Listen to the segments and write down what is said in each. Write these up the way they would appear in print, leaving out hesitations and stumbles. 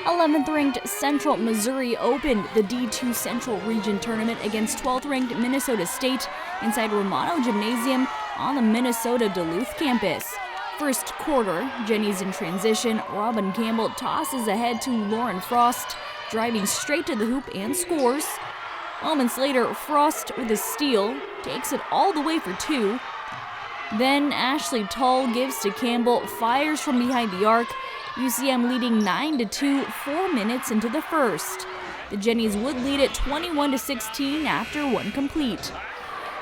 11th-ranked Central Missouri opened the D2 Central Region Tournament against 12th-ranked Minnesota State inside Romano Gymnasium on the Minnesota Duluth campus. First quarter, Jennies in transition. Robin Campbell tosses ahead to Lauren Frost, driving straight to the hoop and scores. Moments later, Frost with a steal takes it all the way for two. Then Ashley Tull gives to Campbell, fires from behind the arc. UCM leading 9-2 4 minutes into the first. The Jennies would lead it 21-16 after one complete.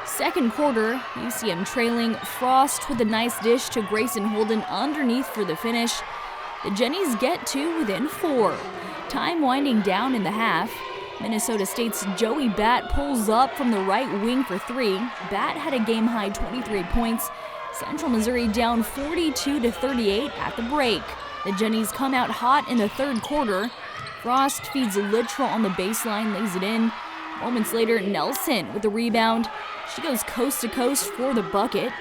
Second quarter, UCM trailing. Frost with a nice dish to Grayson Holden underneath for the finish. The Jennies get to within 4. Time winding down in the half. Minnesota State's Joey Batt pulls up from the right wing for 3. Batt had a game-high 23 points. Central Missouri down 42-38 at the break. The Jennies come out hot in the third quarter. Frost feeds Littrell on the baseline, lays it in. Moments later, Nelson with the rebound. She goes coast to coast for the bucket.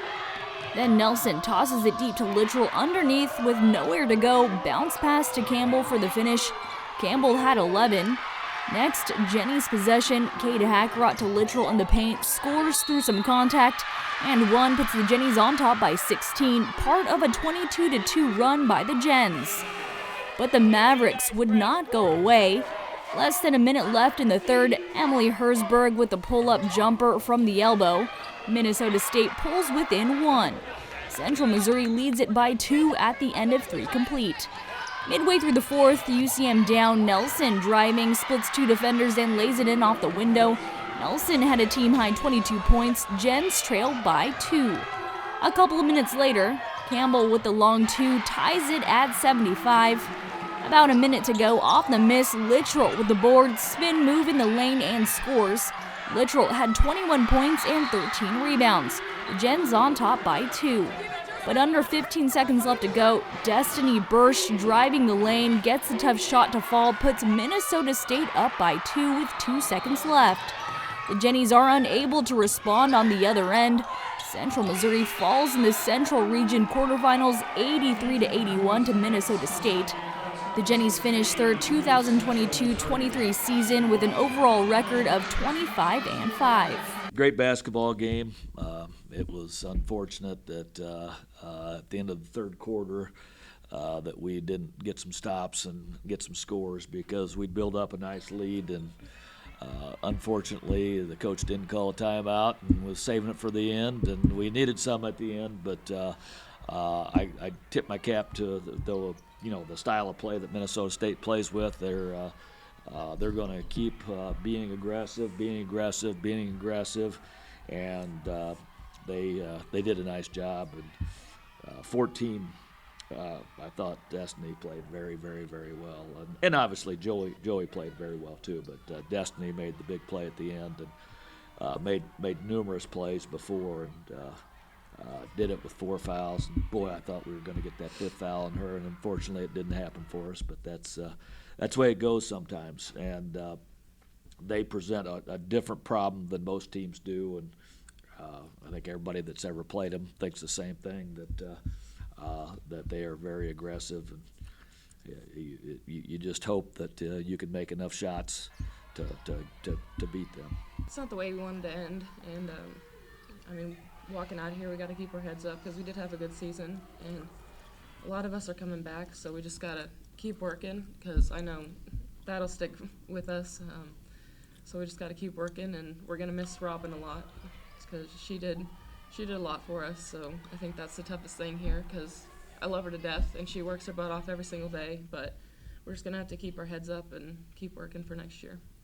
Then Nelson tosses it deep to Littrell underneath with nowhere to go. Bounce pass to Campbell for the finish. Campbell had 11. Next, Jennies possession. Kate Hackrott to Littrell in the paint, scores through some contact, and one puts the Jennies on top by 16, part of a 22-2 run by the Gens. But the Mavericks would not go away. Less than a minute left in the third, Emily Herzberg with the pull-up jumper from the elbow. Minnesota State pulls within 1. Central Missouri leads it by 2 at the end of 3 complete. Midway through the fourth, UCM down. Nelson driving, splits 2 defenders and lays it in off the window. Nelson had a team-high 22 points. Gens trailed by 2. A couple of minutes later, Campbell with the long 2 ties it at 75. About a minute to go, off the miss, Littrell with the board, spin move in the lane and scores. Littrell had 21 points and 13 rebounds. The Gens on top by 2. But under 15 seconds left to go, Destiny Bursch driving the lane, gets a tough shot to fall, puts Minnesota State up by 2 with 2 seconds left. The Jennies are unable to respond on the other end. Central Missouri falls in the Central Region quarterfinals 83-81 to Minnesota State. The Jennies finished their 2022-23 season with an overall record of 25-5. Great basketball game. It was unfortunate that at the end of the third quarter that we didn't get some stops and get some scores because we'd build up a nice lead, and unfortunately the coach didn't call a timeout and was saving it for the end, and we needed some at the end. But I tip my cap to the style of play that Minnesota State plays with. They're going to keep being aggressive, and they did a nice job. And 14, I thought Destiny played very, very, very well, and obviously Joey played very well too. But Destiny made the big play at the end and made numerous plays before, and did it with 4 fouls. And boy, I thought we were going to get that 5th foul on her, and unfortunately it didn't happen for us. But that's the way it goes sometimes, and they present a different problem than most teams do, and I think everybody that's ever played them thinks the same thing, that they are very aggressive, and you just hope that you can make enough shots to beat them. It's not the way we wanted to end, and walking out of here, we got to keep our heads up because we did have a good season, and a lot of us are coming back, so we just got to keep working because I know that'll stick with us. So we just got to keep working, and we're going to miss Robin a lot because she did a lot for us. So I think that's the toughest thing here because I love her to death, and she works her butt off every single day, but we're just going to have to keep our heads up and keep working for next year.